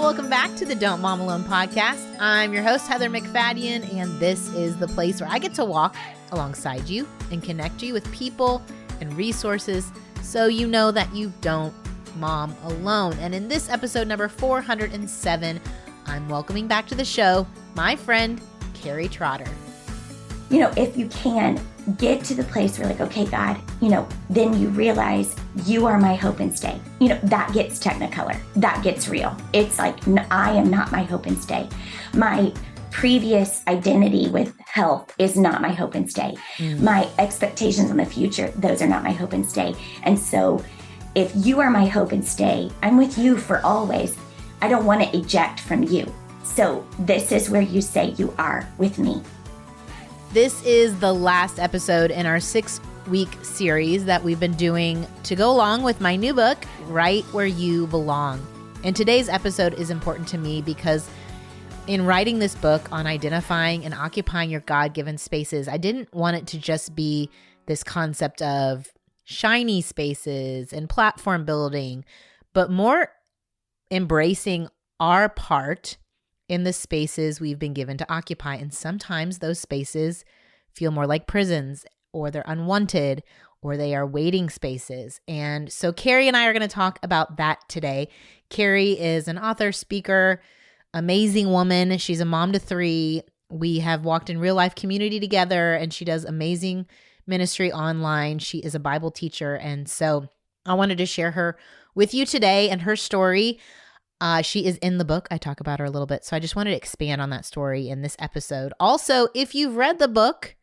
welcome back to the Don't Mom Alone podcast. I'm your host, Heather McFadden, and this is the place where I get to walk alongside you and connect you with people and resources so you know that you don't mom alone. And in this episode number 407, I'm welcoming back to the show my friend, Cari Trotter. You know, if you can get to the place where like, okay, God, then you realize you are my hope and stay. That gets technicolor. That gets real. It's like, I am not my hope and stay. My previous identity with health is not my hope and stay. My expectations on the future, those are not my hope and stay. And so if you are my hope and stay, I'm with you for always. I don't want to eject from you. So this is where you say you are with me. This is the last episode in our 6-week series that we've been doing to go along with my new book, Right Where You Belong. And today's episode is important to me because in writing this book on identifying and occupying your God-given spaces, I didn't want it to just be this concept of shiny spaces and platform building, but more embracing our part in the spaces we've been given to occupy. And sometimes those spaces feel more like prisons, or they're unwanted, or they are waiting spaces. And so Cari and I are going to talk about that today. Cari is an author, speaker, amazing woman. She's a mom to 3. We have walked in real life community together, and she does amazing ministry online. She is a Bible teacher. And so I wanted to share her with you today and her story. She is in the book. I talk about her a little bit. So I just wanted to expand on that story in this episode. Also, if you've read the book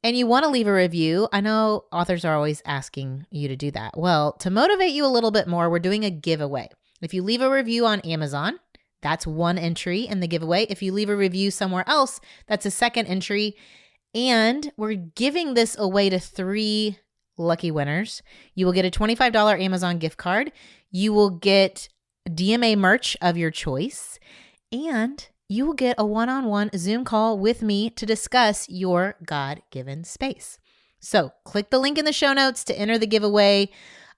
and you want to leave a review, I know authors are always asking you to do that. Well, to motivate you a little bit more, we're doing a giveaway. If you leave a review on Amazon, that's one entry in the giveaway. If you leave a review somewhere else, that's a second entry. And we're giving this away to 3 lucky winners. You will get a $25 Amazon gift card. You will get DMA merch of your choice, and you will get a one-on-one Zoom call with me to discuss your God-given space. So click the link in the show notes to enter the giveaway.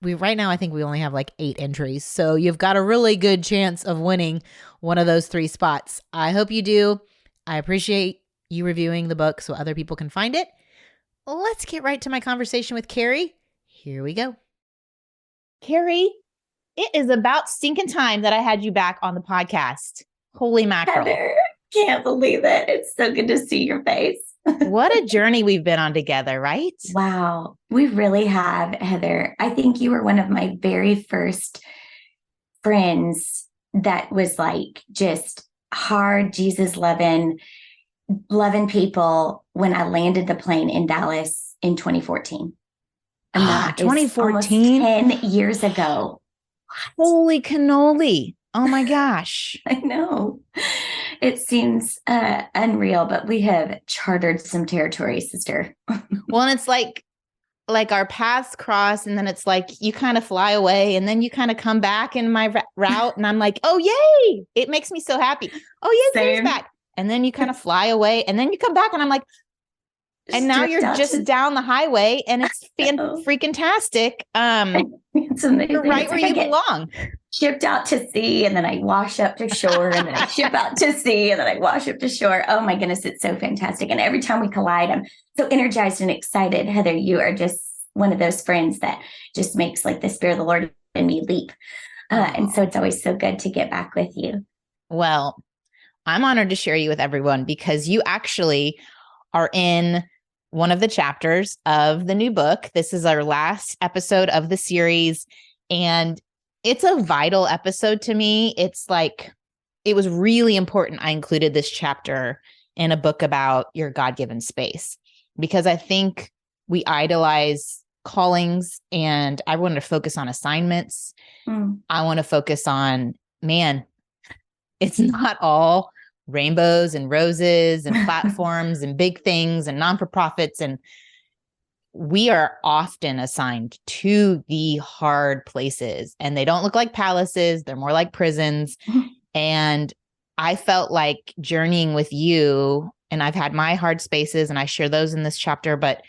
Right now, I think we only have like 8 entries, so you've got a really good chance of winning one of those 3 spots. I hope you do. I appreciate you reviewing the book so other people can find it. Let's get right to my conversation with Cari. Here we go. Cari, it is about stinking time that I had you back on the podcast. Holy mackerel. Heather, can't believe it. It's so good to see your face. What a journey we've been on together, right? Wow. We really have, Heather. I think you were one of my very first friends that was like just hard, Jesus loving people when I landed the plane in Dallas in 2014. And that 2014? 10 years ago. Holy cannoli. Oh my gosh. I know. It seems unreal, but we have chartered some territory, sister. Well, and it's like our paths cross, and then it's like you kind of fly away, and then you kind of come back in my route, and I'm like, oh, yay. It makes me so happy. Oh, yay, Cari's back. And then you kind of fly away, and then you come back, and I'm like, and now you're just down the highway, and it's freaking-tastic. It's amazing. You're right where you belong. Shipped out to sea, and then I wash up to shore, and then I ship out to sea, and then I wash up to shore. Oh my goodness, it's so fantastic. And every time we collide, I'm so energized and excited. Heather, you are just one of those friends that just makes like the Spirit of the Lord in me leap. And so it's always so good to get back with you. Well, I'm honored to share you with everyone because you actually are in one of the chapters of the new book. This is our last episode of the series, and it's a vital episode to me. It's like, it was really important I included this chapter in a book about your God-given space, because I think we idolize callings, and I want to focus on assignments. I want to focus on, man, it's not all rainbows and roses and platforms and big things and non-for-profits. And we are often assigned to the hard places, and they don't look like palaces. They're more like prisons. And I felt like journeying with you, and I've had my hard spaces, and I share those in this chapter, but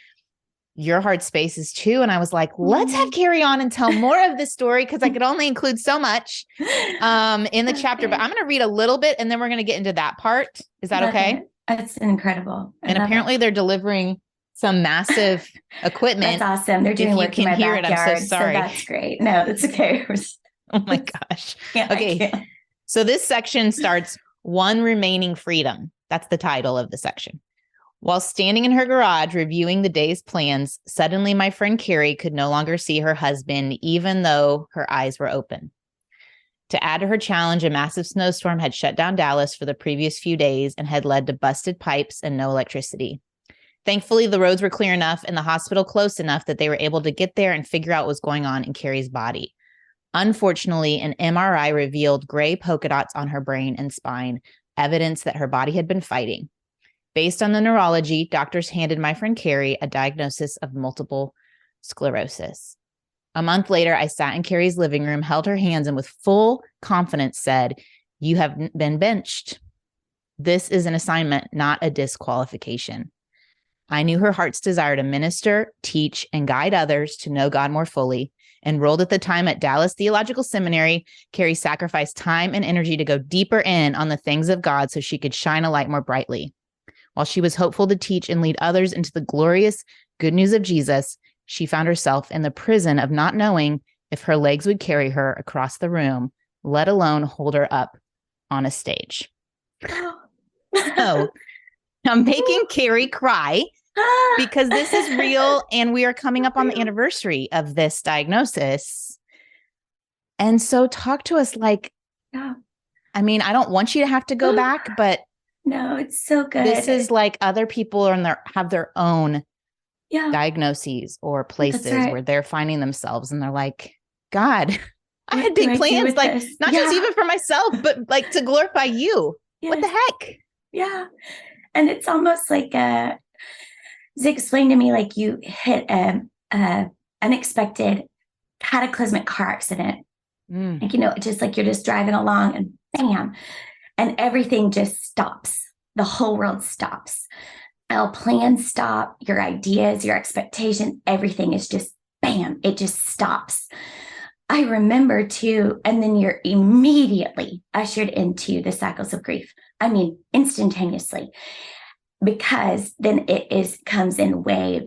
your heart spaces too. And I was like, let's have Cari on and tell more of this story, because I could only include so much in the chapter. But I'm going to read a little bit and then we're going to get into that part. Is that okay? That's incredible. And apparently they're delivering some massive equipment. That's awesome. They're doing work in my backyard. I'm so sorry. So that's great. No, that's okay. Oh my gosh. Okay. So this section starts, One Remaining Freedom. That's the title of the section. While standing in her garage reviewing the day's plans, suddenly my friend Cari could no longer see her husband, even though her eyes were open. To add to her challenge, a massive snowstorm had shut down Dallas for the previous few days and had led to busted pipes and no electricity. Thankfully, the roads were clear enough and the hospital close enough that they were able to get there and figure out what was going on in Cari's body. Unfortunately, an MRI revealed gray polka dots on her brain and spine, evidence that her body had been fighting. Based on the neurology, doctors handed my friend Cari a diagnosis of multiple sclerosis. A month later, I sat in Cari's living room, held her hands, and with full confidence said, "You have been benched. This is an assignment, not a disqualification." I knew her heart's desire to minister, teach, and guide others to know God more fully. Enrolled at the time at Dallas Theological Seminary, Cari sacrificed time and energy to go deeper in on the things of God so she could shine a light more brightly. While she was hopeful to teach and lead others into the glorious good news of Jesus, she found herself in the prison of not knowing if her legs would carry her across the room, let alone hold her up on a stage. So I'm making Cari cry because this is real and we are coming up on the anniversary of this diagnosis. And so talk to us like, I mean, I don't want you to have to go back, but no, it's so good. This is like other people have their own diagnoses or places where they're finding themselves and they're like, God, I had big plans, like not just even for myself, but like to glorify you. Yes. What the heck? Yeah. And it's almost like, it's explained to me like you hit a unexpected cataclysmic car accident. Like, just like you're just driving along and bam, and everything just stops. The whole world stops. Our plans stop, your ideas, your expectations, everything is just bam, it just stops. I remember too, and then you're immediately ushered into the cycles of grief. I mean, instantaneously, because then comes in waves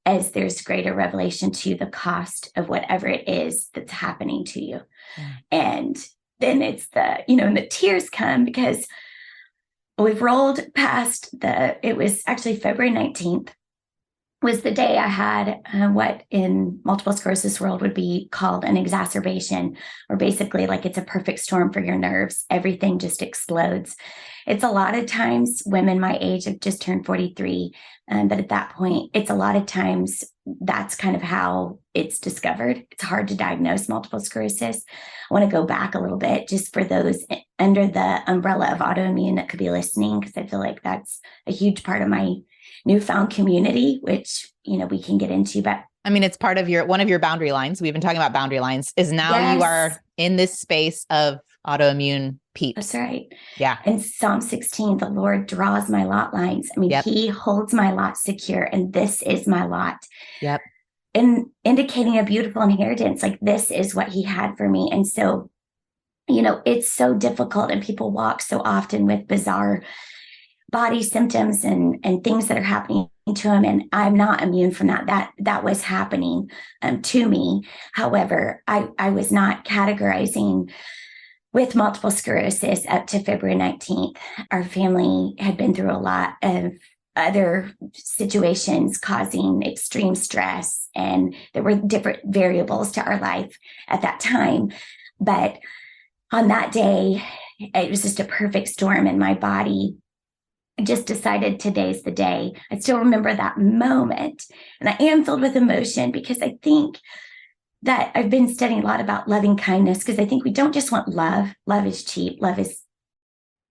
as there's greater revelation to the cost of whatever it is that's happening to you. And then it's and the tears come because we've rolled past it was actually February 19th was the day I had what in multiple sclerosis world would be called an exacerbation, or basically like it's a perfect storm for your nerves. Everything just explodes. It's a lot of times women my age have just turned 43. But at that point, it's a lot of times that's kind of how it's discovered. It's hard to diagnose multiple sclerosis. I want to go back a little bit just for those under the umbrella of autoimmune that could be listening, because I feel like that's a huge part of my newfound community, which, we can get into, but I mean, it's part of one of your boundary lines. We've been talking about boundary lines is now you are in this space of autoimmune peeps. That's right. Yeah. In Psalm 16, the Lord draws my lot lines. I mean, He holds my lot secure, and this is my lot. Yep. And indicating a beautiful inheritance, like this is what He had for me. And so, it's so difficult, and people walk so often with bizarre body symptoms and things that are happening to them. And I'm not immune from that. That was happening to me. However, I was not categorizing with multiple sclerosis up to February 19th. Our family had been through a lot of other situations causing extreme stress, and there were different variables to our life at that time. But on that day, it was just a perfect storm, and my body just decided today's the day. I still remember that moment, and I am filled with emotion because I think that I've been studying a lot about loving kindness, because I think we don't just want love. Love is cheap. Love is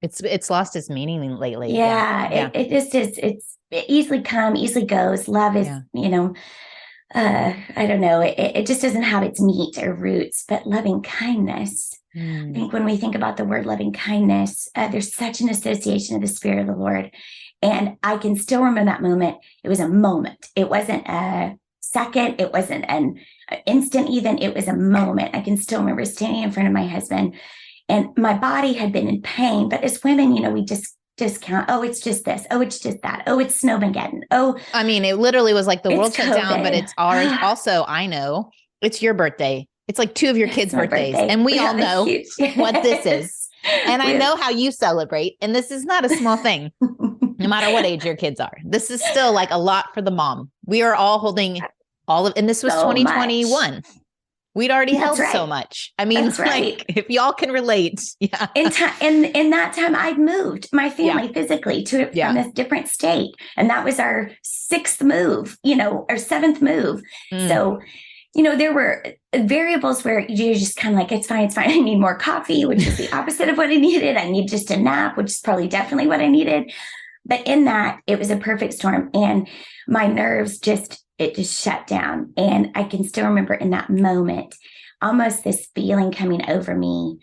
it's lost its meaning lately. It just is. It easily comes, easily goes. Love is, I don't know. It just doesn't have its meat or roots. But loving kindness, I think when we think about the word loving kindness, there's such an association of the Spirit of the Lord. And I can still remember that moment. It was a moment. It wasn't a second. It wasn't an instant even. It was a moment. I can still remember standing in front of my husband, and my body had been in pain. But as women, we just discount. Oh, it's just this. Oh, it's just that. Oh, it's Snowmageddon. Oh, I mean, it literally was like the world shut COVID. down, but it's ours. Also, I know it's your birthday. It's like 2 of your kids' birthdays. And we all know what this is. And I know how you celebrate. And this is not a small thing, no matter what age your kids are. This is still like a lot for the mom. We are all holding all of, and this was 2021. Much. We'd already held so much. I mean, like, if y'all can relate. Yeah. In that time, I'd moved my family physically from this different state. And that was our 6th move, our 7th move. So, there were variables where you're just kind of like, it's fine. I need more coffee, which is the opposite of what I needed. I need just a nap, which is probably definitely what I needed. But in that, it was a perfect storm. And my nerves just shut down. And I can still remember in that moment, almost this feeling coming over me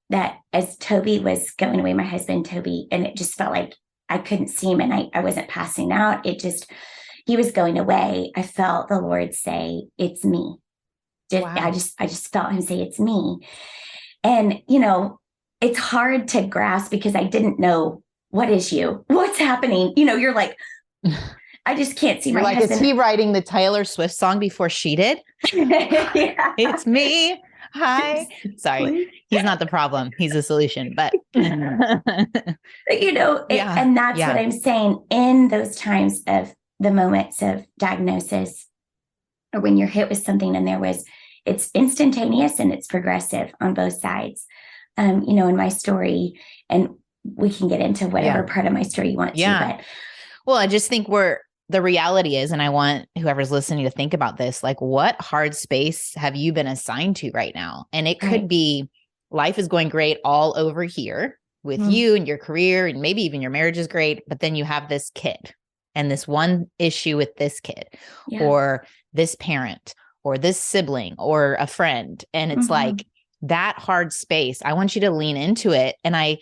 that as Toby was going away, my husband, Toby, and it just felt like I couldn't see him and I wasn't passing out. He was going away. I felt the Lord say, it's me. Wow. I just felt him say, it's me. And, it's hard to grasp because I didn't know, what is you? What's happening? You're like, I just can't see my husband. Is he writing the Taylor Swift song before she did? Yeah. It's me. Hi. Sorry. He's not the problem. He's the solution. But, and that's what I'm saying in those times of the moments of diagnosis, or when you're hit with something and it's instantaneous and it's progressive on both sides. In my story, and we can get into whatever part of my story you want to, but. Well, I just think the reality is, and I want whoever's listening to think about this, like, what hard space have you been assigned to right now? And it could be life is going great all over here with you and your career, and maybe even your marriage is great, but then you have this kid and this one issue with this kid or this parent or this sibling or a friend. And it's like that hard space. I want you to lean into it. And I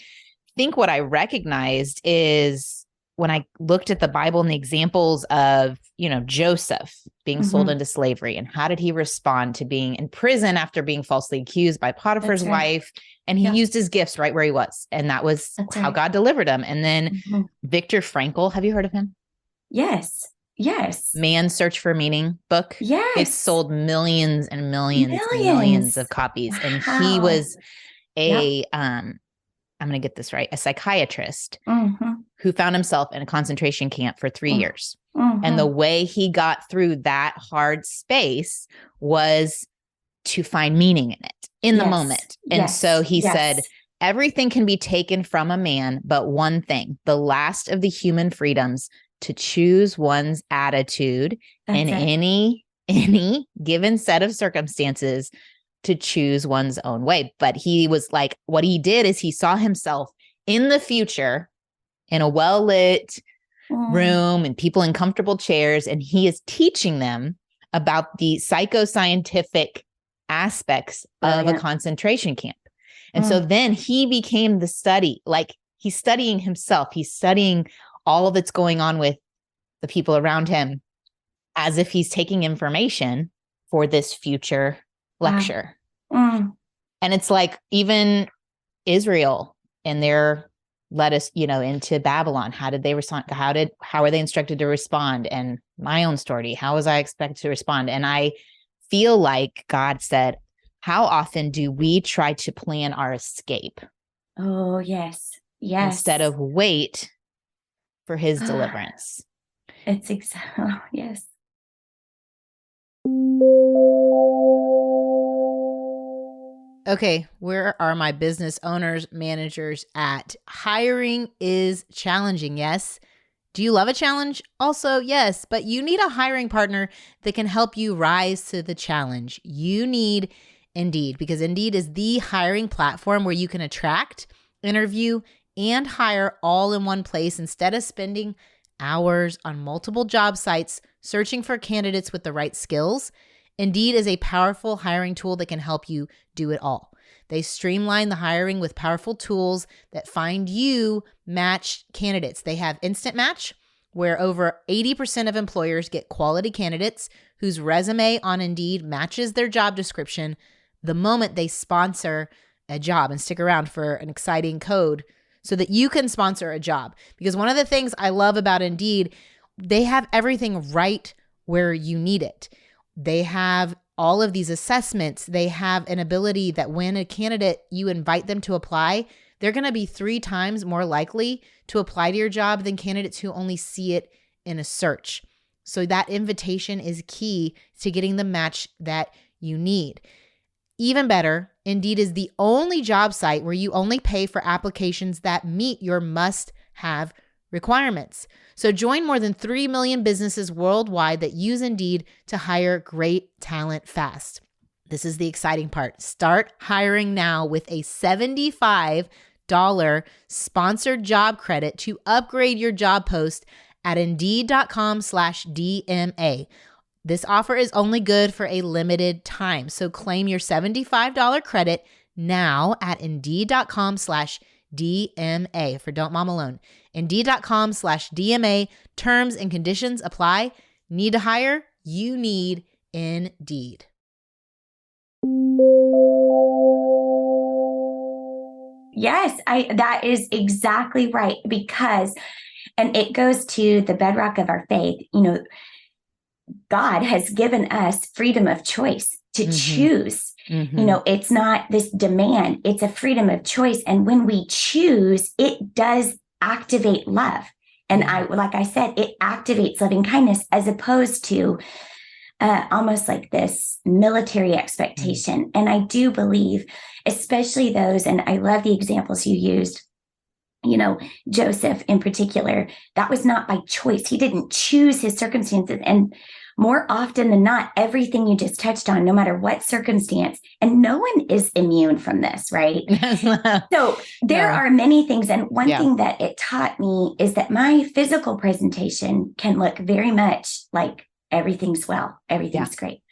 think what I recognized is when I looked at the Bible and the examples of, Joseph being sold into slavery, and how did he respond to being in prison after being falsely accused by Potiphar's wife? And he used his gifts right where he was. And that was how God delivered him. And then Victor Frankl, have you heard of him? Yes. Man's Search for Meaning book. Yes. It sold millions and millions of copies. Wow. And he was I'm going to get this right, a psychiatrist who found himself in a concentration camp for 3 years. And the way he got through that hard space was to find meaning in it, in the moment. And so he said, everything can be taken from a man, but one thing, the last of the human freedoms, to choose one's attitude in any given set of circumstances, to choose one's own way. But he was like, what he did is he saw himself in the future in a well-lit room and people in comfortable chairs. And he is teaching them about the psychoscientific aspects of a concentration camp. And so then he became the study, like he's studying himself. He's studying all that's going on with the people around him as if he's taking information for this future lecture. And it's like even Israel and their led us, into Babylon. How did they respond? How are they instructed to respond? And my own story, how was I expected to respond? And I feel like God said, how often do we try to plan our escape? Oh, yes. Instead of wait for his deliverance. It's exactly, yes. Okay, where are my business owners, managers at? Hiring is challenging, yes. Do you love a challenge? Also, yes, but you need a hiring partner that can help you rise to the challenge. You need Indeed, because Indeed is the hiring platform where you can attract, interview, and hire all in one place instead of spending hours on multiple job sites searching for candidates with the right skills. Indeed is a powerful hiring tool that can help you do it all. They streamline the hiring with powerful tools that find you matched candidates. They have Instant Match, where over 80% of employers get quality candidates whose resume on Indeed matches their job description the moment they sponsor a job. And stick around for an exciting code so that you can sponsor a job. Because one of the things I love about Indeed, they have everything right where you need it. They have all of these assessments. They have an ability that when a candidate, you invite them to apply, they're going to be 3 times more likely to apply to your job than candidates who only see it in a search. So that invitation is key to getting the match that you need. Even better, Indeed is the only job site where you only pay for applications that meet your must-have requirements. So join more than 3 million businesses worldwide that use Indeed to hire great talent fast. This is the exciting part. Start hiring now with a $75 sponsored job credit to upgrade your job post at Indeed.com/DMA. This offer is only good for a limited time. So claim your $75 credit now at Indeed.com/DMA for Don't Mom Alone. Indeed.com/DMA. Terms and conditions apply. Need to hire? You need Indeed. Yes, that is exactly right, because, and it goes to the bedrock of our faith, God has given us freedom of choice to choose. It's not this demand, it's a freedom of choice. And when we choose, it does activate love. And like I said, it activates loving kindness as opposed to almost like this military expectation. And I do believe, especially those, and I love the examples you used, Joseph in particular, that was not by choice. He didn't choose his circumstances. And more often than not, everything you just touched on, no matter what circumstance, and no one is immune from this, right? So there are many things. And one thing that it taught me is that my physical presentation can look very much like everything's well, everything's great.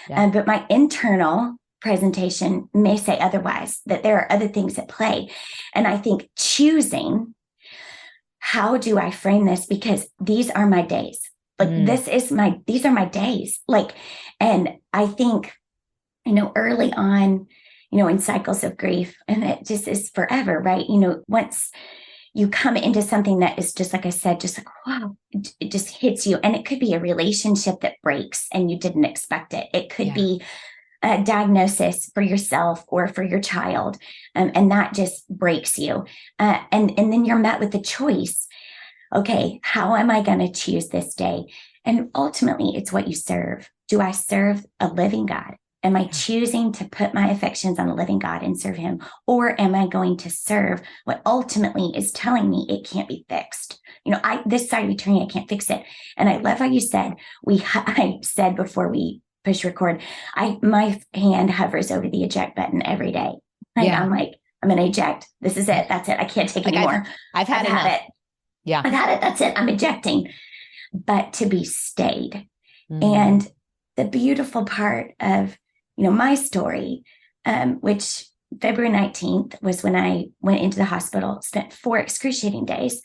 But my internal presentation may say otherwise, that there are other things at play. And I think choosing, how do I frame this? Because these are my days. These are my days. And I think, early on, in cycles of grief, and it just is forever, right? Once you come into something that is just, like I said, just like, wow, it just hits you. And it could be a relationship that breaks and you didn't expect it. It could be a diagnosis for yourself or for your child. And that just breaks you. And then you're met with the choice. Okay, how am I going to choose this day? And ultimately, it's what you serve. Do I serve a living God? Am I choosing to put my affections on a living God and serve him? Or am I going to serve what ultimately is telling me it can't be fixed? This side of eternity, I can't fix it. And I love how you said, I said before we push record, my hand hovers over the eject button every day. I'm like, I'm going to eject. This is it. That's it. I can't take anymore. I've had it. Yeah. I've had it. That's it. I'm ejecting. But to be stayed. And the beautiful part of, my story, which February 19th was when I went into the hospital, spent 4 excruciating days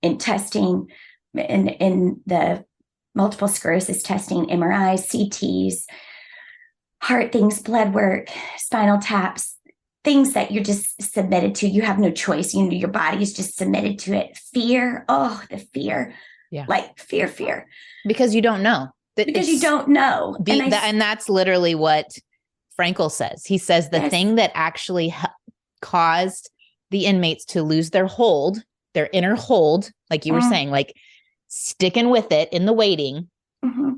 in testing, in the multiple sclerosis testing, MRIs, CTs, heart things, blood work, spinal taps, things that you're just submitted to. You have no choice. Your body is just submitted to it. Fear. Oh, the fear. Yeah. Like fear. Because you don't know. Because you don't know. And that's literally what Frankl says. He says the thing that actually caused the inmates to lose their hold, their inner hold, like you were saying, like sticking with it in the waiting,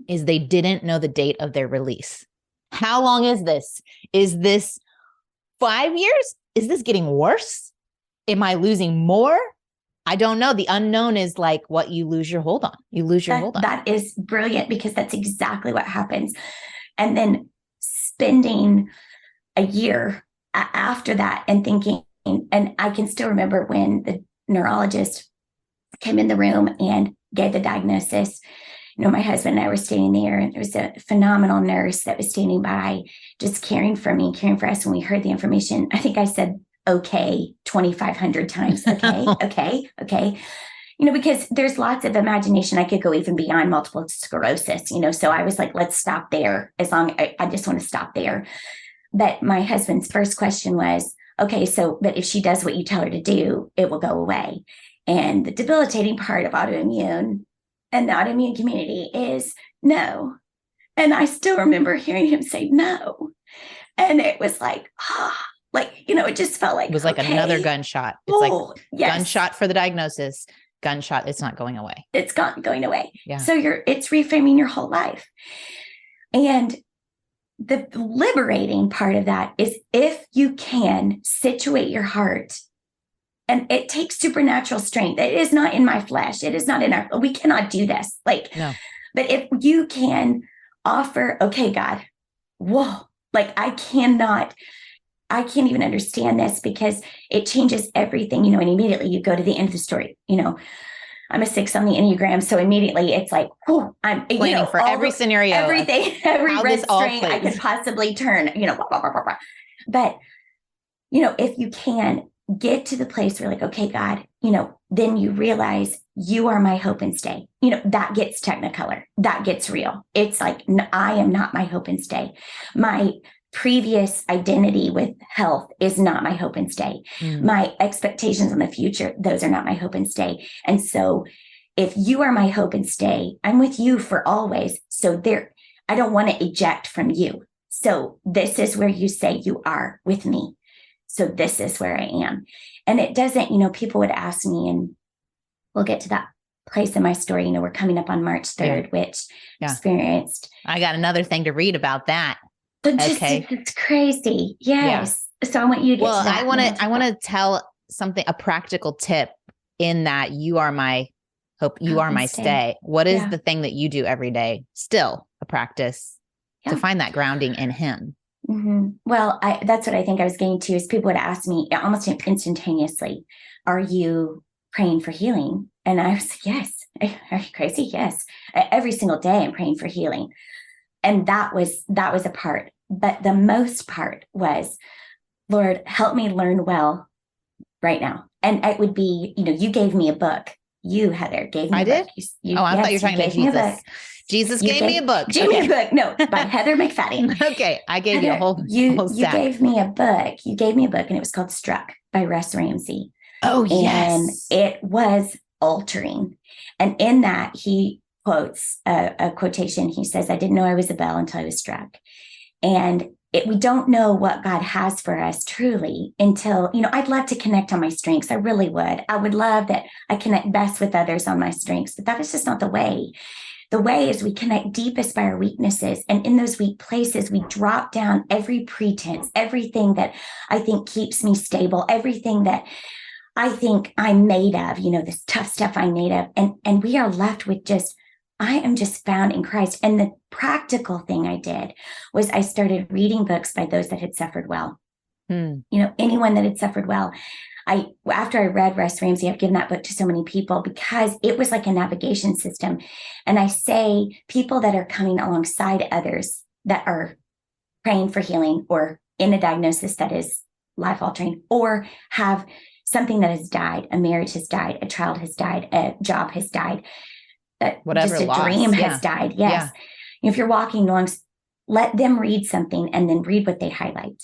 is they didn't know the date of their release. How long is this? Is this 5 years? Is this getting worse? Am I losing more? I don't know. The unknown is like what you lose your hold on. You lose your hold on. That is brilliant, because that's exactly what happens. And then spending a year after that and thinking, and I can still remember when the neurologist came in the room and gave the diagnosis, my husband and I were standing there, and there was a phenomenal nurse that was standing by, just caring for me, caring for us. When we heard the information, I think I said, okay, 2,500 times. Okay, okay. Because there's lots of imagination. I could go even beyond multiple sclerosis, so I was like, let's stop there. I just want to stop there. But my husband's first question was, okay, but if she does what you tell her to do, it will go away. And the debilitating part of autoimmune and the autoimmune community is no. And I still remember hearing him say no. And it was like, it just felt like, it was like another gunshot. It's yes. Gunshot for the diagnosis, gunshot. It's not going away. It's going away. Yeah. So it's reframing your whole life. And the liberating part of that is if you can situate your heart, and it takes supernatural strength. It is not in my flesh. It is not we cannot do this. No. But if you can offer, okay, God, whoa, I can't even understand this, because it changes everything, and immediately you go to the end of the story. I'm a 6 on the Enneagram. So immediately it's like, I'm planning for every scenario, everything, every red string I could possibly turn, blah, blah, blah, blah, blah. But, if you can get to the place where okay, God, then you realize you are my hope and stay. That gets technicolor. That gets real. It's like, I am not my hope and stay. My previous identity with health is not my hope and stay. My expectations on the future, those are not my hope and stay. And so if you are my hope and stay, I'm with you for always. So I don't want to eject from you. So this is where you say you are with me. So this is where I am. And it doesn't, people would ask me, and we'll get to that place in my story. We're coming up on March 3rd, which experienced. I got another thing to read about that. Okay. It's crazy. Yes. Yeah. So I want you to get to that. I want to tell something, a practical tip in that you are my hope. You are my stay. What is the thing that you do every day? Still a practice to find that grounding in him. Mm-hmm. Well, that's what I think I was getting to, is people would ask me almost instantaneously, are you praying for healing? And I was like, yes. Are you crazy? Yes. Every single day I'm praying for healing. And that was a part. But the most part was, Lord, help me learn well right now. And it would be, you gave me a book. You, Heather, gave me a book. I thought you were talking about Jesus. Jesus gave me a book. Gave me a book. No, by Heather McFadden. Okay. I gave you a whole You gave me a book. You gave me a book, and it was called Struck by Russ Ramsey. Oh, yes. And it was altering. And in that, he quotes a quotation. He says, I didn't know I was a bell until I was struck. And we don't know what God has for us truly until, I'd love to connect on my strengths. I really would. I would love that I connect best with others on my strengths, but that is just not the way. The way is we connect deepest by our weaknesses. And in those weak places, we drop down every pretense, everything that I think keeps me stable, everything that I think I'm made of, this tough stuff I'm made of. And we are left with I am just found in Christ. And the practical thing I did was I started reading books by those that had suffered well. Anyone that had suffered well. After I read Russ Ramsey, I've given that book to so many people because it was like a navigation system. And I say people that are coming alongside others that are praying for healing or in a diagnosis that is life altering, or have something that has died, a marriage has died, a child has died, a job has died, whatever just a dream has died. Yes. Yeah. If you're walking along, let them read something and then read what they highlight.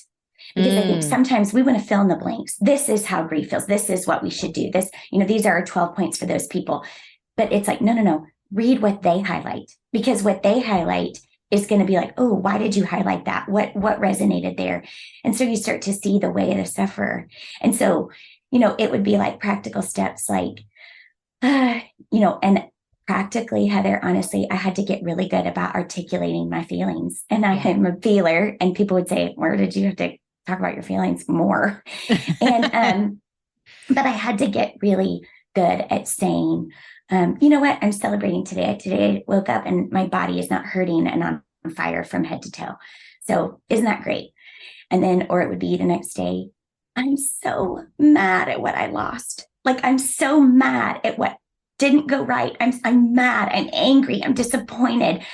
Because I think sometimes we want to fill in the blanks. This is how grief feels. This is what we should do. This, these are our 12 points for those people. But it's like, no. Read what they highlight, because what they highlight is going to be like, oh, why did you highlight that? What resonated there? And so you start to see the way of the sufferer. And so, it would be like practical steps, like, and practically, Heather, honestly, I had to get really good about articulating my feelings. And I am a feeler, and people would say, where did you have to talk about your feelings more? And, but I had to get really good at saying, you know what, I'm celebrating today. Today I woke up and my body is not hurting and I'm on fire from head to toe. So isn't that great? And then, or it would be the next day, I'm so mad at what I lost. Like, I'm so mad at what didn't go right. I'm mad. I'm angry. I'm disappointed.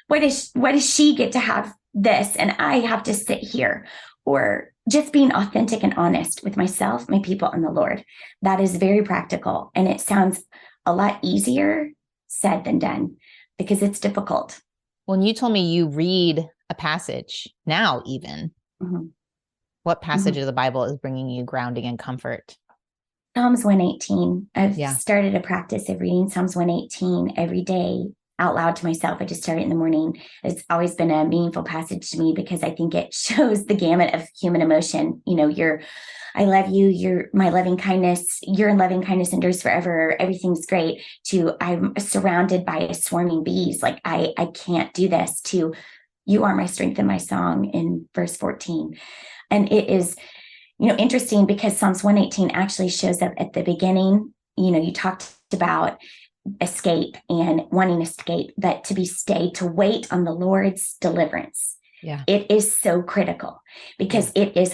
Why does she get to have this and I have to sit here? Or just being authentic and honest with myself, my people, and the Lord. That is very practical. And it sounds a lot easier said than done because it's difficult. When you told me you read a passage now, even, what passage of the Bible is bringing you grounding and comfort? Psalms 118. I've started a practice of reading Psalms 118 every day out loud to myself. I just start it in the morning. It's always been a meaningful passage to me because I think it shows the gamut of human emotion. You know, I love you, you're my loving kindness, your loving kindness endures forever, everything's great, to I'm surrounded by a swarming bees, like I can't do this, to you are my strength and my song in verse 14. And it is, interesting because Psalms 118 actually shows up at the beginning. You talked about escape and wanting escape, but to be stayed, to wait on the Lord's deliverance. Yeah. It is so critical because it is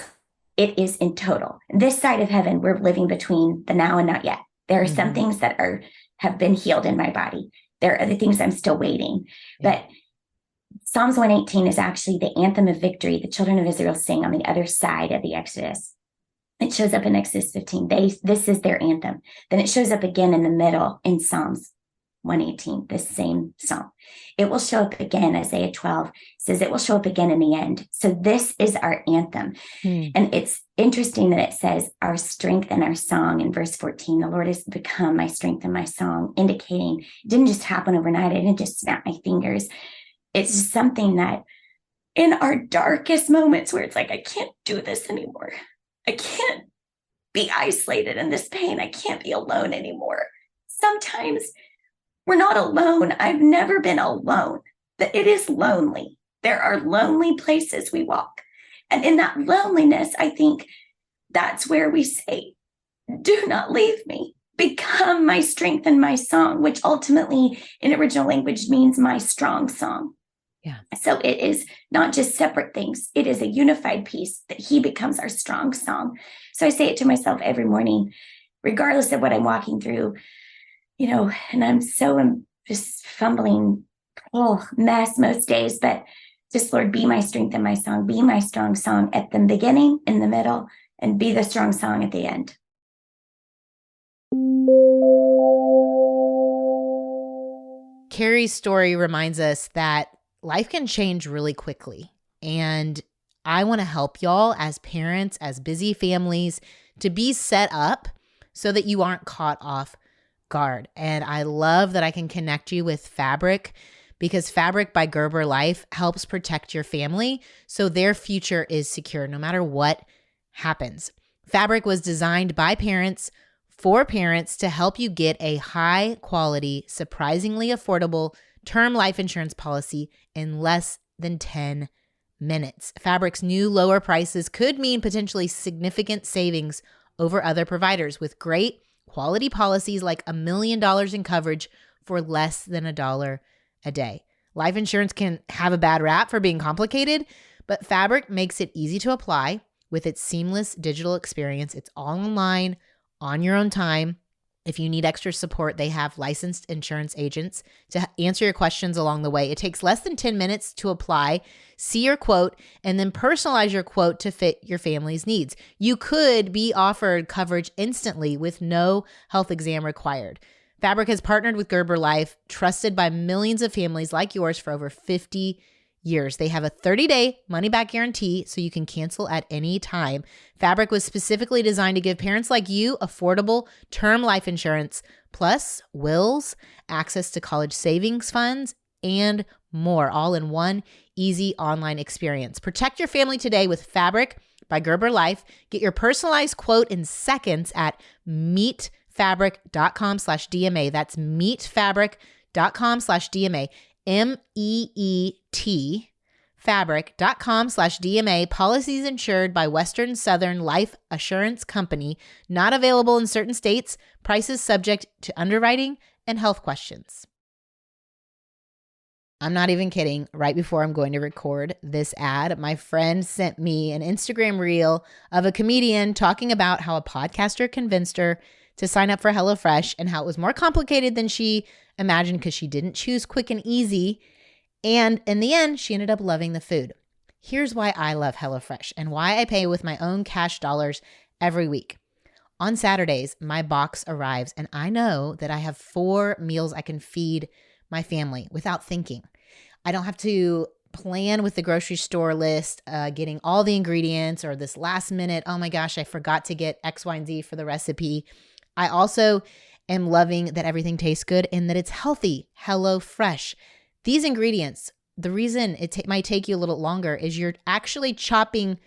in total. This side of heaven, we're living between the now and not yet. There are some things that have been healed in my body. There are other things I'm still waiting. Yeah. But Psalms 118 is actually the anthem of victory the children of Israel sing on the other side of the Exodus. It shows up in Exodus 15. This is their anthem. Then it shows up again in the middle in Psalms 118, this same psalm. It will show up again, Isaiah 12 says it will show up again in the end. So this is our anthem. And it's interesting that it says our strength and our song in verse 14. The Lord has become my strength and my song, indicating it didn't just happen overnight. I didn't just snap my fingers. It's just something that in our darkest moments where it's like, I can't do this anymore. I can't be isolated in this pain. I can't be alone anymore. Sometimes we're not alone. I've never been alone, but it is lonely. There are lonely places we walk. And in that loneliness, I think that's where we say, do not leave me. Become my strength and my song, which ultimately in original language means my strong song. Yeah. So it is not just separate things. It is a unified piece that he becomes our strong song. So I say it to myself every morning, regardless of what I'm walking through, and I'm just fumbling mess most days, but just Lord, be my strength and my song, be my strong song at the beginning, in the middle, and be the strong song at the end. Cari's story reminds us that life can change really quickly. And I want to help y'all as parents, as busy families, to be set up so that you aren't caught off guard. And I love that I can connect you with Fabric, because Fabric by Gerber Life helps protect your family so their future is secure no matter what happens. Fabric was designed by parents for parents to help you get a high quality, surprisingly affordable term life insurance policy in less than 10 minutes. Fabric's new lower prices could mean potentially significant savings over other providers with great quality policies like $1 million in coverage for less than $1 a day. Life insurance can have a bad rap for being complicated, but Fabric makes it easy to apply with its seamless digital experience. It's all online, on your own time. If you need extra support, they have licensed insurance agents to answer your questions along the way. It takes less than 10 minutes to apply, see your quote, and then personalize your quote to fit your family's needs. You could be offered coverage instantly with no health exam required. Fabric has partnered with Gerber Life, trusted by millions of families like yours for over 50 years. They have a 30-day money-back guarantee, so you can cancel at any time. Fabric was specifically designed to give parents like you affordable term life insurance, plus wills, access to college savings funds, and more, all in one easy online experience. Protect your family today with Fabric by Gerber Life. Get your personalized quote in seconds at meetfabric.com/DMA. That's meetfabric.com/DMA. MEET fabric.com/DMA. Policies insured by Western Southern Life Assurance Company. Not available in certain states. Prices subject to underwriting and health questions. I'm not even kidding. Right before I'm going to record this ad, my friend sent me an Instagram reel of a comedian talking about how a podcaster convinced her to sign up for HelloFresh and how it was more complicated than she imagined because she didn't choose quick and easy. And in the end, she ended up loving the food. Here's why I love HelloFresh and why I pay with my own cash dollars every week. On Saturdays, my box arrives and I know that I have 4 meals I can feed my family without thinking. I don't have to plan with the grocery store list, getting all the ingredients or this last minute, oh my gosh, I forgot to get X, Y, and Z for the recipe. I also am loving that everything tastes good and that it's healthy. HelloFresh. These ingredients, the reason it might take you a little longer is you're actually chopping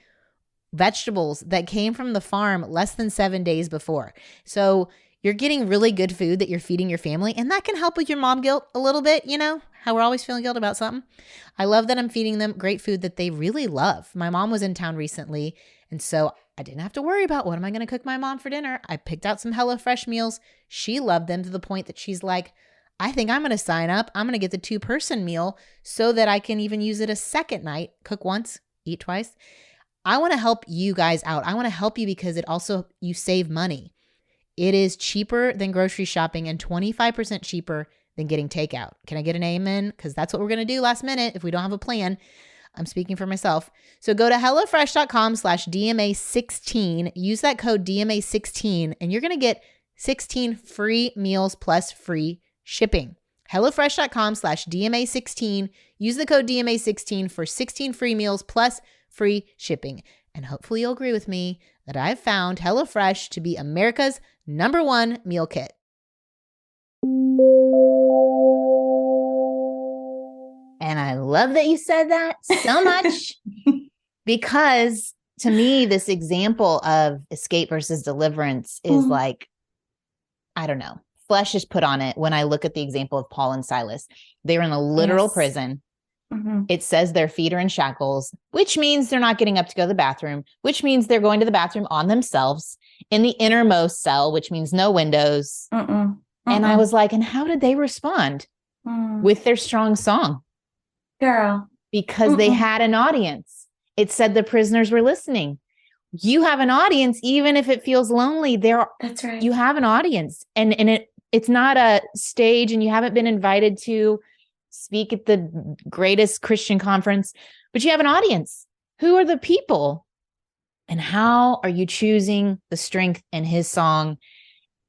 vegetables that came from the farm less than 7 days before. So you're getting really good food that you're feeding your family, and that can help with your mom guilt a little bit, how we're always feeling guilt about something. I love that I'm feeding them great food that they really love. My mom was in town recently, and so I didn't have to worry about what am I going to cook my mom for dinner. I picked out some HelloFresh meals. She loved them to the point that she's like, I think I'm going to sign up. I'm going to get the 2-person meal so that I can even use it a second night, cook once, eat twice. I want to help you guys out. I want to help you because you save money. It is cheaper than grocery shopping and 25% cheaper than getting takeout. Can I get an amen? Because that's what we're going to do last minute if we don't have a plan. I'm speaking for myself. So go to HelloFresh.com/DMA16. Use that code DMA16 and you're going to get 16 free meals plus free shipping. HelloFresh.com/DMA16. Use the code DMA16 for 16 free meals plus free shipping. And hopefully you'll agree with me that I've found HelloFresh to be America's #1 meal kit. And I love that you said that so much because to me, this example of escape versus deliverance is like, I don't know, flesh is put on it when I look at the example of Paul and Silas. They were in a literal prison. It says their feet are in shackles, which means they're not getting up to go to the bathroom, which means they're going to the bathroom on themselves in the innermost cell, which means no windows. And I was like, and how did they respond? With their strong song? Girl. Because they had an audience. It said the prisoners were listening. You have an audience, even if it feels lonely. That's right. You have an audience, and it's not a stage, and you haven't been invited to speak at the greatest Christian conference, but you have an audience. Who are the people? And how are you choosing the strength in his song?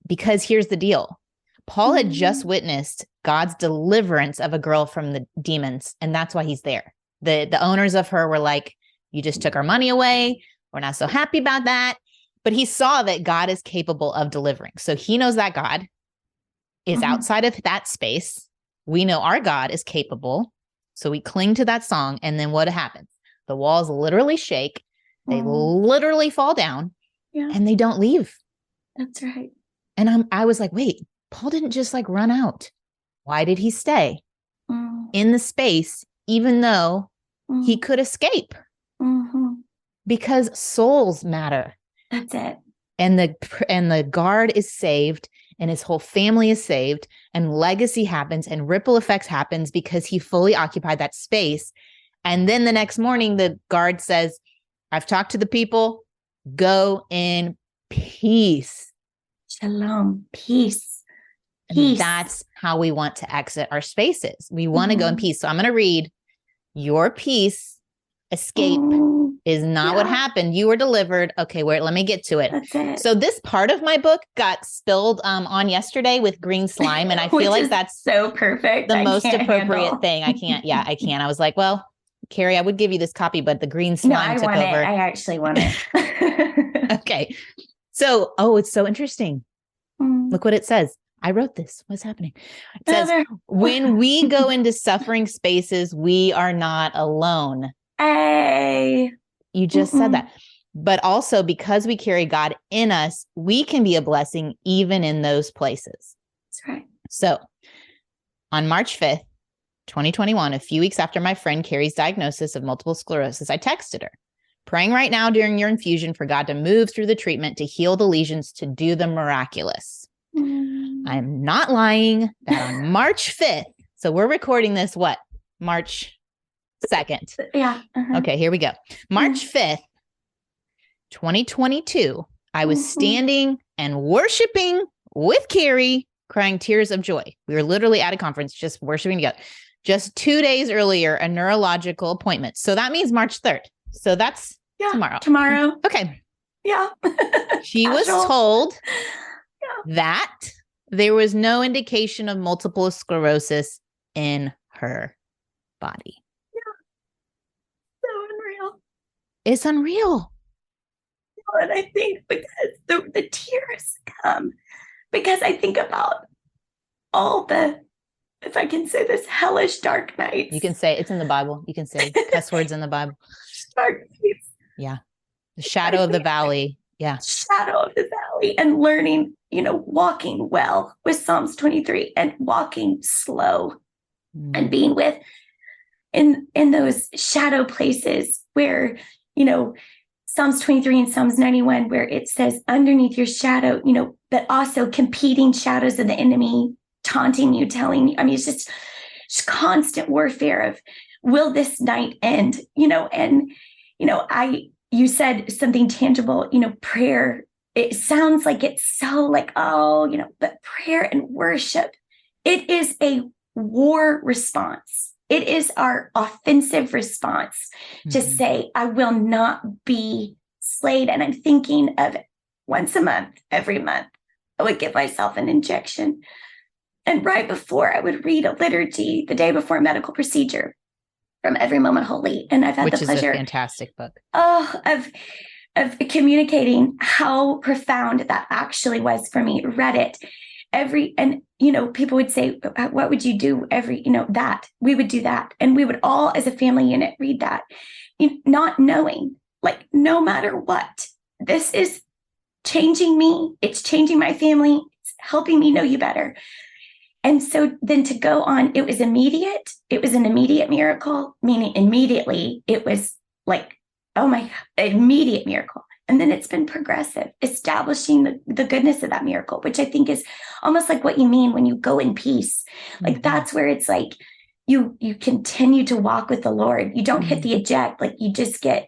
Because here's the deal. Paul had just witnessed God's deliverance of a girl from the demons, and that's why he's there. The owners of her were like, you just took our money away. We're not so happy about that. But he saw that God is capable of delivering. So he knows that God is outside of that space. We know our God is capable. So we cling to that song. And then what happens? The walls literally shake. They literally fall down and they don't leave. That's right. And I was like, wait, Paul didn't just like run out. Why did he stay in the space, even though he could escape? Because souls matter. That's it. And the guard is saved and his whole family is saved and legacy happens and ripple effects happens because he fully occupied that space. And then the next morning, the guard says, I've talked to the people, go in peace. Shalom, peace. And that's how we want to exit our spaces. We want to go in peace. So I'm going to read, your peace escape is not what happened. You were delivered. Okay, wait, let me get to it. That's it. So this part of my book got spilled on yesterday with green slime. And I feel like that's so perfect. The most appropriate thing. I can't. I was like, well, Cari, I would give you this copy, but the green slime took over. I actually want it. Okay. So, it's so interesting. Look what it says. I wrote this. What's happening? It says, when we go into suffering spaces, we are not alone. Hey. You just said that. But also because we carry God in us, we can be a blessing even in those places. That's right. So on March 5th, 2021, a few weeks after my friend Cari's diagnosis of multiple sclerosis, I texted her, praying right now during your infusion for God to move through the treatment, to heal the lesions, to do the miraculous. I'm not lying that on March 5th, so we're recording this, March 2nd. Yeah. Okay, here we go. March 5th, 2022, I was standing and worshiping with Cari, crying tears of joy. We were literally at a conference, just worshiping together. Just 2 days earlier, a neurological appointment. So that means March 3rd. So that's tomorrow. Tomorrow. Okay. Yeah. She was told that there was no indication of multiple sclerosis in her body. Yeah. So unreal. It's unreal. And I think because the tears come, because I think about all the, if I can say this, hellish dark nights. You can say it's in the Bible. You can say cuss words in the Bible. Dark nights. Yeah. The shadow of the valley. Yeah. Shadow of the valley, and learning, walking well with Psalms 23 and walking slow and being with in those shadow places where, Psalms 23 and Psalms 91, where it says underneath your shadow, but also competing shadows of the enemy, taunting you, telling you, it's just constant warfare of, will this night end? You said something tangible, prayer. It sounds like it's so like, but prayer and worship, it is a war response. It is our offensive response to say, I will not be slayed. And I'm thinking of once a month, every month, I would give myself an injection. And right before, I would read a liturgy the day before a medical procedure from Every Moment Holy. And I've had the pleasure. Which is a fantastic book. Of communicating how profound that actually was for me. Read it. People would say, what would you do that? We would do that. And we would all, as a family unit, read that, not knowing, like, no matter what, this is changing me. It's changing my family. It's helping me know you better. And so then to go on, it was immediate. It was an immediate miracle, meaning immediately it was like, oh my, immediate miracle. And then it's been progressive, establishing the goodness of that miracle, which I think is almost like what you mean when you go in peace. Like that's where it's like you continue to walk with the Lord. You don't hit the eject, like you just get,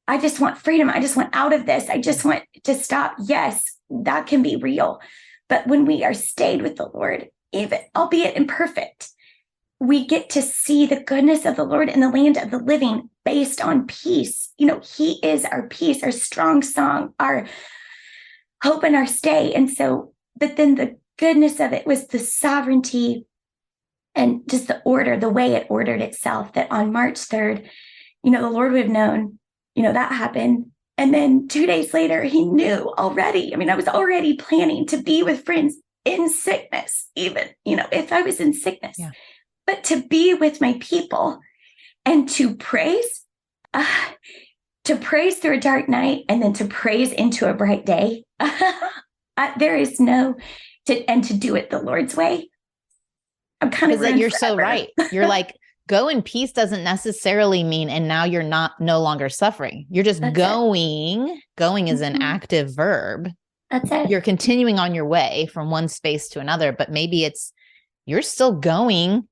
I just want freedom. I just want out of this. I just want to stop. Yes, that can be real. But when we are stayed with the Lord, even albeit imperfect, we get to see the goodness of the Lord in the land of the living based on peace. He is our peace, our strong song, our hope and our stay. And so, but then the goodness of it was the sovereignty and just the order, the way it ordered itself, that on March 3rd, the Lord would have known, that happened. And then 2 days later, he knew already. I was already planning to be with friends in sickness, even, if I was in sickness. Yeah. But to be with my people and to praise through a dark night and then to praise into a bright day, there is and to do it the Lord's way. I'm kind of, you're so right. You're like, go in peace doesn't necessarily mean, and now you're no longer suffering. You're just going. It. Going is an active verb. That's it. You're continuing on your way from one space to another, but maybe you're still going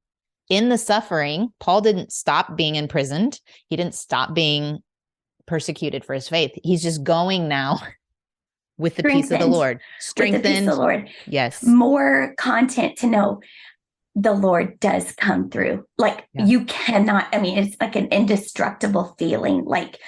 in the suffering. Paul didn't stop being imprisoned. He didn't stop being persecuted for his faith. He's just going now with the peace of the Lord. Strengthened. With the peace of the Lord. Yes. More content to know the Lord does come through. Like you cannot, it's like an indestructible feeling. Like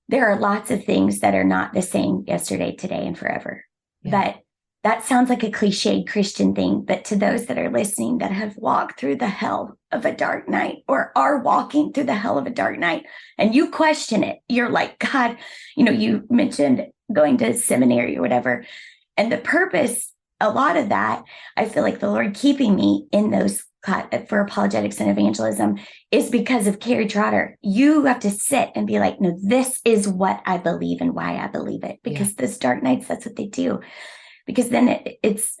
there are lots of things that are not the same yesterday, today, and forever. Yeah. But that sounds like a cliched Christian thing, but to those that are listening that have walked through the hell of a dark night or are walking through the hell of a dark night and you question it, you're like, God, you mentioned going to seminary or whatever. And the purpose, a lot of that, I feel like the Lord keeping me in those for apologetics and evangelism is because of Cari Trotter. You have to sit and be like, no, this is what I believe and why I believe it. Because those dark nights, that's what they do. Because then it's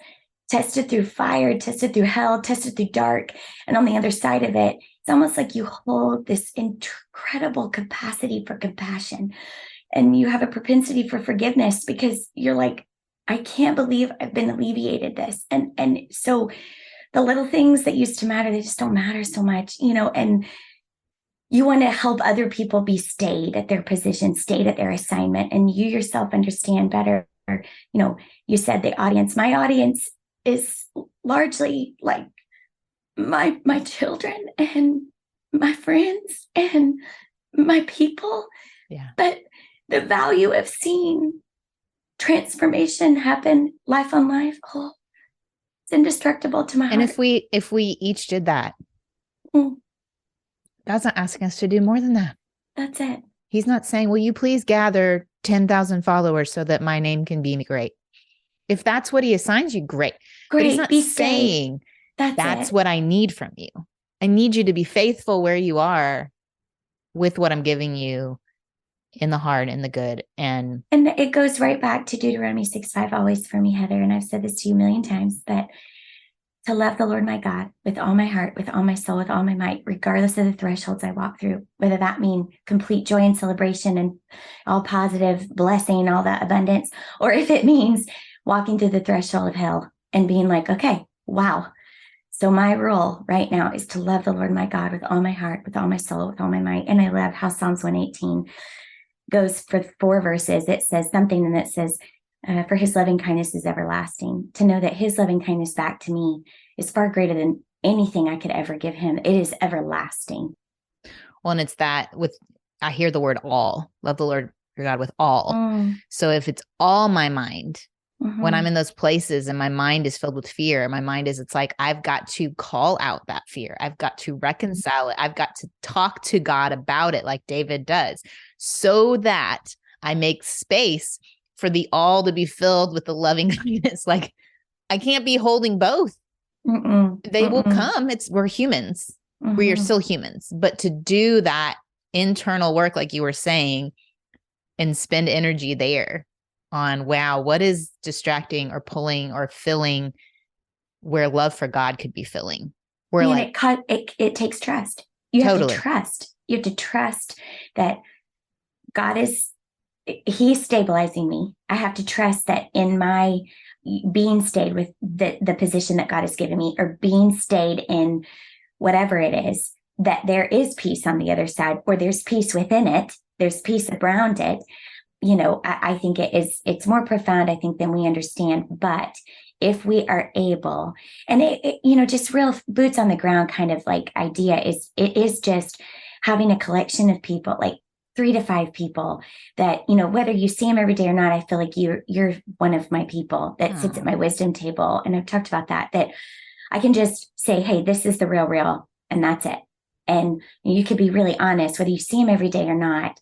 tested through fire, tested through hell, tested through dark. And on the other side of it, it's almost like you hold this incredible capacity for compassion. And you have a propensity for forgiveness because you're like, I can't believe I've been alleviated this. And so the little things that used to matter, they just don't matter so much, and you want to help other people be stayed at their position, stayed at their assignment, and you yourself understand better You said the audience. My audience is largely like my children and my friends and my people. Yeah. But the value of seeing transformation happen life on life, it's indestructible to my heart. And if we each did that, God's not asking us to do more than that. That's it. He's not saying, will you please gather 10,000 followers so that my name can be great? If that's what he assigns you, great. But he's not saying that's what I need from you. I need you to be faithful where you are with what I'm giving you in the hard and the good. And it goes right back to Deuteronomy 6:5 always for me, Heather. And I've said this to you a million times, but to love the Lord my God with all my heart, with all my soul, with all my might, regardless of the thresholds I walk through, whether that mean complete joy and celebration and all positive blessing, all that abundance, or if it means walking through the threshold of hell and being like, okay, wow. So my role right now is to love the Lord my God with all my heart, with all my soul, with all my might. And I love how Psalms 118 goes for 4 verses. It says something, and it says, for his loving kindness is everlasting. To know that his loving kindness back to me is far greater than anything I could ever give him. It is everlasting. Well, and it's that I hear the word all. Love the Lord your God with all. So if it's all my mind, when I'm in those places and my mind is filled with fear, it's like, I've got to call out that fear. I've got to reconcile it. I've got to talk to God about it like David does, so that I make space for the all to be filled with the loving kindness. Like, I can't be holding both. They will come. We're humans. We are still humans. But to do that internal work, like you were saying, and spend energy there on, wow, what is distracting or pulling or filling where love for God could be filling? It takes trust. You have to trust. You have to trust that God he's stabilizing me. I have to trust that in my being stayed with the position that God has given me, or being stayed in whatever it is, that there is peace on the other side, or there's peace within it. There's peace around it. I think it's more profound, I think, than we understand. But if we are able, and just real boots on the ground kind of like idea it is just having a collection of people, like 3 to 5 people that, whether you see them every day or not, I feel like you're one of my people that sits at my wisdom table. And I've talked about that I can just say, hey, this is the real, and that's it. And you could be really honest, whether you see them every day or not,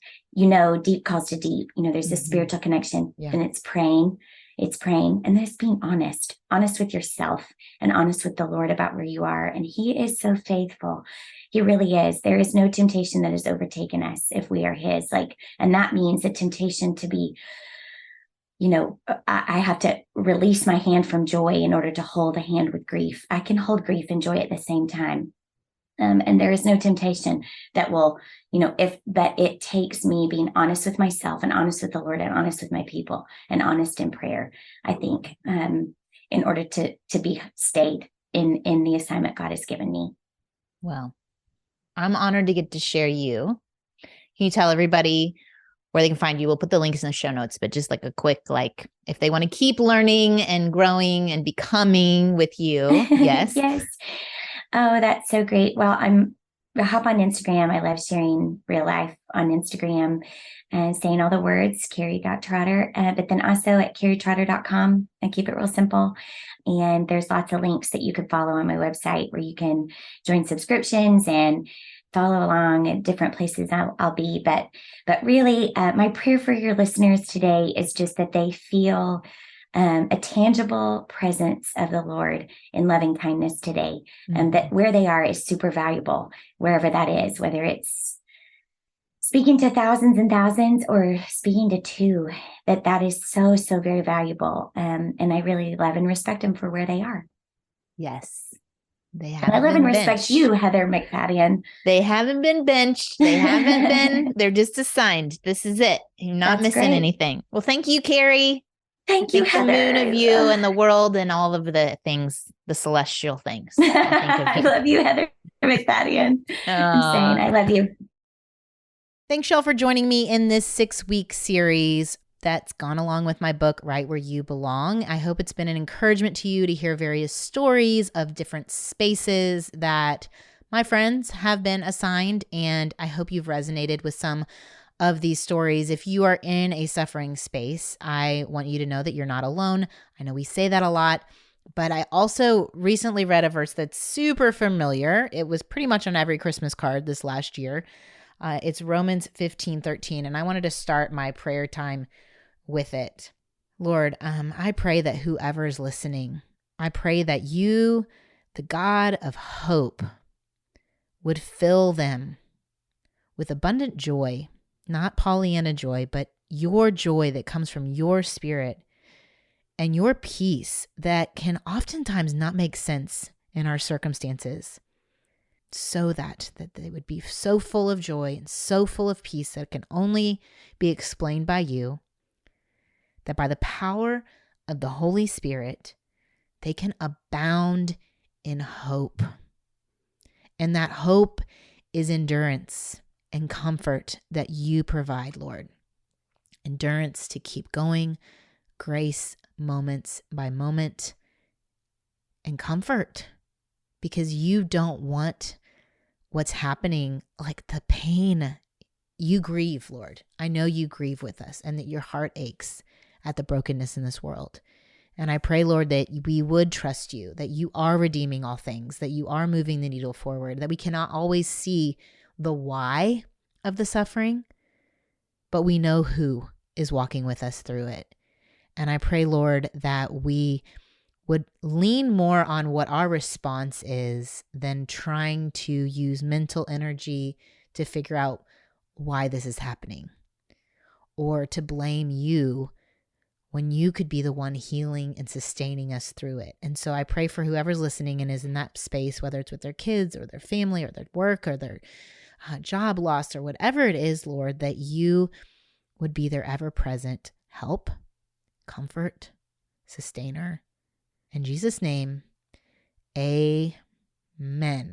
deep calls to deep, there's this spiritual connection, and it's praying, and there's being honest with yourself and honest with the Lord about where you are. And he is so faithful. He really is. There is no temptation that has overtaken us if we are his, and that means the temptation to be, I have to release my hand from joy in order to hold a hand with grief. I can hold grief and joy at the same time. And there is no temptation that will, but it takes me being honest with myself and honest with the Lord and honest with my people and honest in prayer, I think, in order to be stayed in the assignment God has given me. Well, I'm honored to get to share you. Can you tell everybody where they can find you? We'll put the links in the show notes, but just like a quick, if they want to keep learning and growing and becoming with you. Yes. Yes. Oh, that's so great. Well, I hop on Instagram. I love sharing real life on Instagram and saying all the words, Cari.Trotter, but then also at CariTrotter.com. I keep it real simple. And there's lots of links that you can follow on my website where you can join subscriptions and follow along at different places I'll be. But really, my prayer for your listeners today is just that they feel a tangible presence of the Lord in loving kindness today, and that where they are is super valuable, wherever that is, whether it's speaking to thousands and thousands or speaking to 2, that is so, so very valuable. And I really love and respect them for where they are. Yes. I love and respect you, Heather McFadden. They haven't been benched. They haven't been, they're just assigned. This is it. You're not missing anything. Well, thank you, Cari. Thank you, Heather. The moon of you and the world and all of the things, the celestial things. I love you, Heather McFadden. I'm saying I love you. Thanks, y'all, for joining me in this 6-week series that's gone along with my book, Right Where You Belong. I hope it's been an encouragement to you to hear various stories of different spaces that my friends have been assigned, and I hope you've resonated with some of these stories. If you are in a suffering space, I want you to know that you're not alone. I know we say that a lot, but I also recently read a verse that's super familiar. It was pretty much on every Christmas card this last year. It's Romans 15:13, and I wanted to start my prayer time with it. Lord, I pray that whoever is listening, I pray that you, the God of hope, would fill them with abundant joy, not Pollyanna joy, but your joy that comes from your Spirit and your peace that can oftentimes not make sense in our circumstances, so that they would be so full of joy and so full of peace that can only be explained by you, that by the power of the Holy Spirit, they can abound in hope. And that hope is endurance and comfort that you provide, Lord. Endurance to keep going, grace moments by moment, and comfort because you don't want what's happening, like the pain. You grieve, Lord. I know you grieve with us and that your heart aches at the brokenness in this world. And I pray, Lord, that we would trust you, that you are redeeming all things, that you are moving the needle forward, that we cannot always see the why of the suffering, but we know who is walking with us through it. And I pray, Lord, that we would lean more on what our response is than trying to use mental energy to figure out why this is happening or to blame you when you could be the one healing and sustaining us through it. And so I pray for whoever's listening and is in that space, whether it's with their kids or their family or their work or their job loss or whatever it is, Lord, that you would be their ever-present help, comfort, sustainer. In Jesus' name, amen.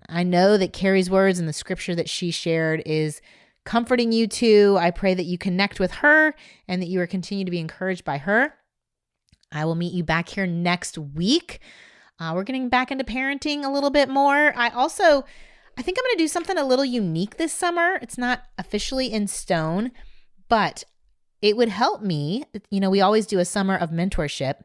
I know that Cari's words and the scripture that she shared is comforting you too. I pray that you connect with her and that you are continue to be encouraged by her. I will meet you back here next week. We're getting back into parenting a little bit more. I think I'm going to do something a little unique this summer. It's not officially in stone, but it would help me. We always do a summer of mentorship.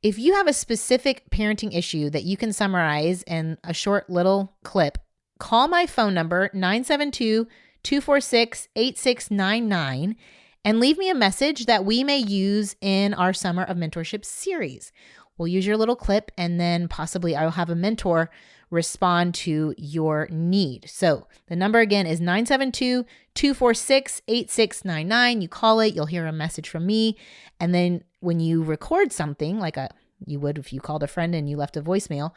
If you have a specific parenting issue that you can summarize in a short little clip, call my phone number, 972-246-8699, and leave me a message that we may use in our Summer of Mentorship series. We'll use your little clip, and then possibly I will have a mentor respond to your need. So the number again is 972-246-8699. You call it, you'll hear a message from me. And then when you record something like you would if you called a friend and you left a voicemail,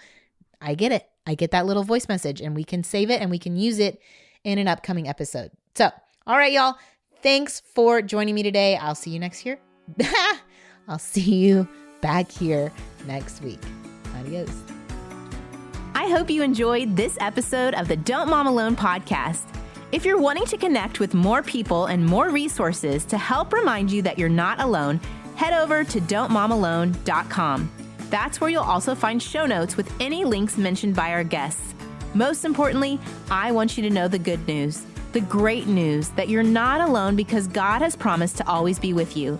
I get it. I get that little voice message and we can save it and we can use it in an upcoming episode. So, all right, y'all. Thanks for joining me today. I'll see you next year. I'll see you back here next week. Adios. I hope you enjoyed this episode of the Don't Mom Alone podcast. If you're wanting to connect with more people and more resources to help remind you that you're not alone, head over to don'tmomalone.com. That's where you'll also find show notes with any links mentioned by our guests. Most importantly, I want you to know the good news, the great news that you're not alone because God has promised to always be with you.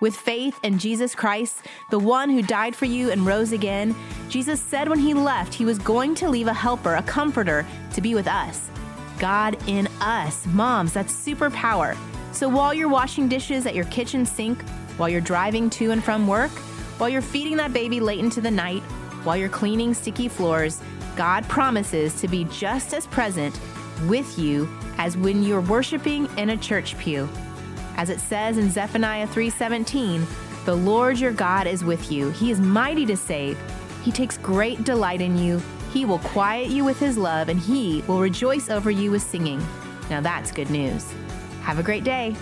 With faith in Jesus Christ, the one who died for you and rose again, Jesus said when he left, he was going to leave a helper, a comforter, to be with us. God in us. Moms, that's superpower. So while you're washing dishes at your kitchen sink, while you're driving to and from work, while you're feeding that baby late into the night, while you're cleaning sticky floors, God promises to be just as present with you as when you're worshiping in a church pew. As it says in Zephaniah 3:17, the Lord your God is with you. He is mighty to save. He takes great delight in you. He will quiet you with his love, and he will rejoice over you with singing. Now that's good news. Have a great day.